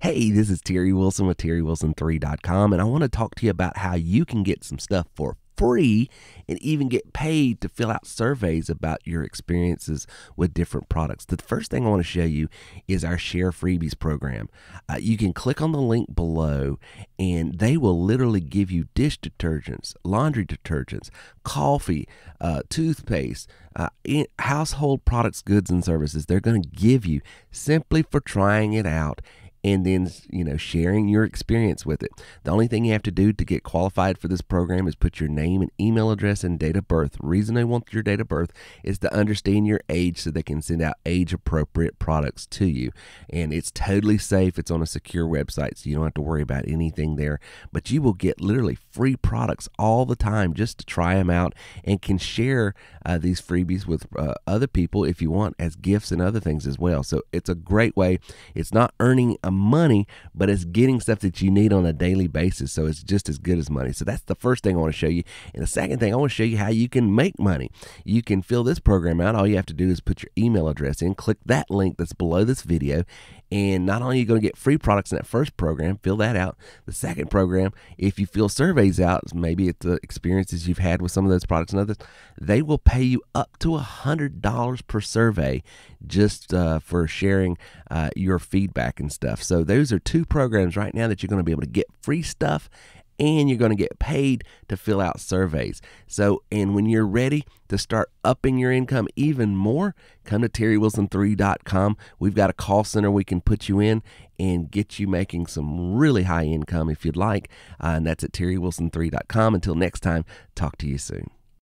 Hey, this is Terry Wilson with TerryWilson3.com, and I want to talk to you about how you can get some stuff for free and even get paid to fill out surveys about your experiences with different products. The first thing I want to show you is our Share Freebies program. You can click on the link below, and they will literally give you dish detergents, laundry detergents, coffee, toothpaste, household products, goods, and services. They're going to give you simply for trying it out and then, sharing your experience with it. The only thing you have to do to get qualified for this program is put your name and email address and date of birth. The reason they want your date of birth is to understand your age so they can send out age-appropriate products to you. And it's totally safe. It's on a secure website, so you don't have to worry about anything there. But you will get literally free products all the time just to try them out, and can share these freebies with other people if you want as gifts and other things as well. So it's a great way. It's not earning money, but it's getting stuff that you need on a daily basis, so it's just as good as money. So that's the first thing I want to show you. And the second thing, I want to show you how you can make money. You can fill this program out. All you have to do is put your email address in, click that link that's below this video, and not only are you going to get free products in that first program, fill that out. The second program, if you fill surveys out, maybe it's the experiences you've had with some of those products and others, they will pay you up to $100 per survey just for sharing your feedback and stuff. So those are two programs right now that you're going to be able to get free stuff, and you're going to get paid to fill out surveys. So, and when you're ready to start upping your income even more, come to TerryWilson3.com. We've got a call center we can put you in and get you making some really high income if you'd like. And that's at TerryWilson3.com. Until next time, talk to you soon.